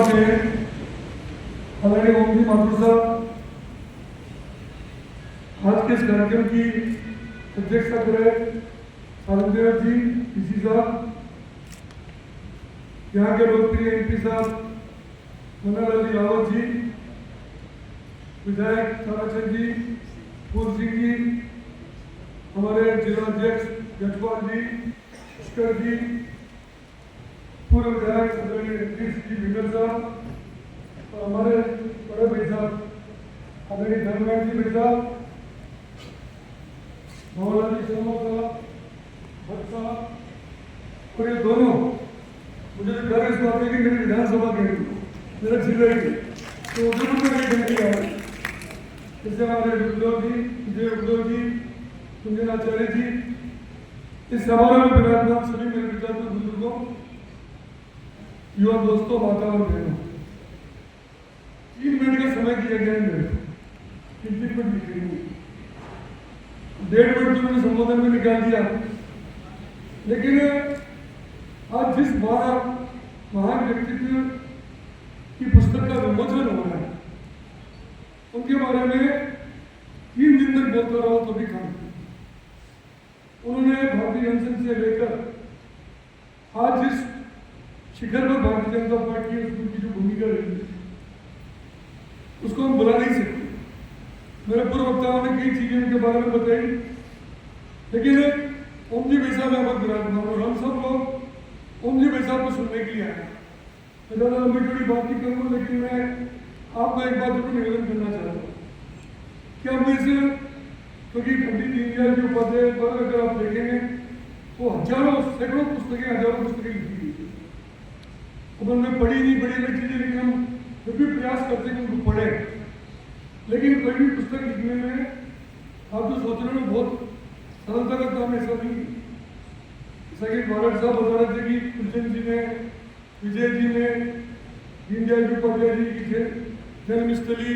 के आदरणीय ओम जी माथुर साहब आज के इस कार्यक्रम की अध्यक्षता करें, सालमदेव जी पीसी साहब, यहाँ के लोकप्रिय एमपी साहब मनोहर लाल रावत जी, विधायक ताराचंद जी, फूल सिंह जी, हमारे जिला अध्यक्ष यशपाल जी, पुष्कर जी, पूर्व विधायक आदरणीय जी विमल साहब और हमारे बड़े भाई साहब आदरणीय धर्मराज जी भाई साहब, मोहनलाल जी शर्मा साहब, भट्ट साहब, और ये दोनों मुझे गर्व इस बात है कि मेरी विधानसभा के मेरा जिला ही तो उधर में नहीं बन गया। जैसे हमारे विप्लव जी, विजय विप्लव जी, कुंजन आचार्य जी, इस समारोह में विराजमान सभी मेरे विद्यार्थी बुजुर्गों, युवा दोस्तों, माता और बहनों, 3 मिनट का समय दिया गया है मेरे को, 3 मिनट लिखेंगे, 1.5 मिनट तो मैंने संबोधन में निकाल दिया। लेकिन आज जिस महान व्यक्तित्व की पुस्तक का विमोचन हो रहा है उनके बारे में 3 दिन तक बोलता रहा तो भी कम। उन्होंने भारतीय जनसंघ से लेकर आज जिस शिखर पर भारतीय जनता पार्टी है उसकी जो भूमिका रही है उसको हम बुला नहीं सकते। मेरे पूर्व वक्ताओं ने कई चीजें उनके बारे में बताई, लेकिन ओम जी भाई साहब यहाँ पर विराजमान और हम सब लोग ओम जी भाई साहब को सुनने के लिए आए। मैं ज़्यादा लंबी चौड़ी बात नहीं करूँगा, लेकिन मैं आपको एक बात जरूर निवेदन करना चाहता हूँ कि हम इस, क्योंकि पंडित दीनदयाल जी उपाध्याय पर अगर आप देखेंगे तो हजारों सैकड़ों पुस्तकें, हजारों पुस्तकें लिखी गई थी। अब हमने पढ़ी नहीं पढ़ी अलग चीजें, लेकिन हम फिर भी प्रयास करते हैं कि उनको पढ़ें। लेकिन कोई भी पुस्तक लिखने में आप जो सोच रहे हो बहुत सरलता का काम ऐसा नहीं है। जैसा कि भारत साहब बता रहे थे कि कुलचंद जी ने, विजय जी ने, दीनदयाल जी उपाध्याय जी की जन्मस्थली,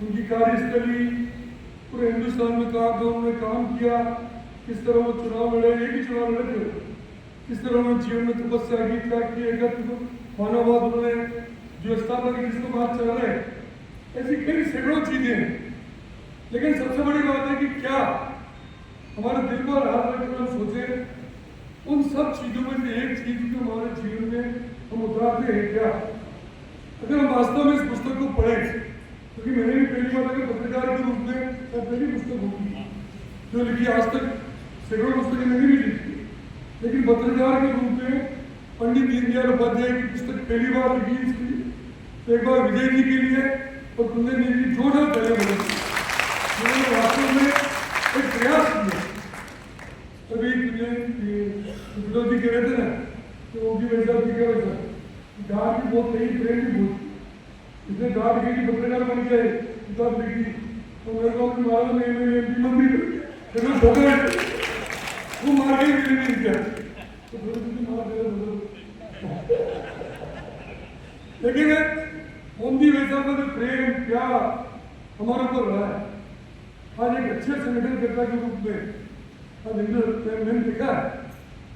उनकी कार्यस्थली, पूरे हिंदुस्तान में कहा तो उन्होंने काम किया, किस तरह वो चुनाव लड़े, एक ही चुनाव लड़े थे, किस तरह उन्होंने जीवन में तपस्या की, त्याग की, एकत्व मानववाद उन्होंने जो स्थापना की, जिसको बात चल रहे हैं, ऐसी कई सैकड़ों चीजें हैं। लेकिन सबसे बड़ी बात है कि क्या हमारे दिल पर हाथ रखकर हम सोचे उन सब चीजों में से एक चीज जो हमारे जीवन में हम उतारते हैं क्या, अगर हम वास्तव में इस पुस्तक को पढ़ें, क्योंकि मैंने भी पहली बार अगर पत्रकार के रूप में पहली पुस्तक होगी जो लिखी, आज तक सैकड़ों पुस्तकें मैंने भी लिखी, लेकिन पत्रकार के रूप में पंडित दीनदयाल उपाध्याय की पुस्तक पहली बार लिखी इसलिए, तो एक बार विजय जी के लिए और कुंदन जी की जोरदार पहले बोले उन्होंने वास्तव में एक प्रयास किया। तभी विप्लव जी कह रहे थे ना कि वो भी वैसा भी क्या वैसा डांट भी बहुत नहीं, प्रेम भी बहुत, इसने डांट गई पत्रकार बन गए, किताब लिखी तो मेरे को अपने मारा में एमपी मंत्री फिर मैं ठोका वो मार गई मेरे नहीं क्या तो मार लेकिन मोदी वैसा का जो प्रेम प्यार हमारे ऊपर रहा है, आज एक अच्छे संगठनकर्ता के रूप में आज मैंने देखा है,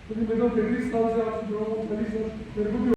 क्योंकि मैं तो 33 साल से आपसे जुड़ा हूँ, 40 साल मेरे को भी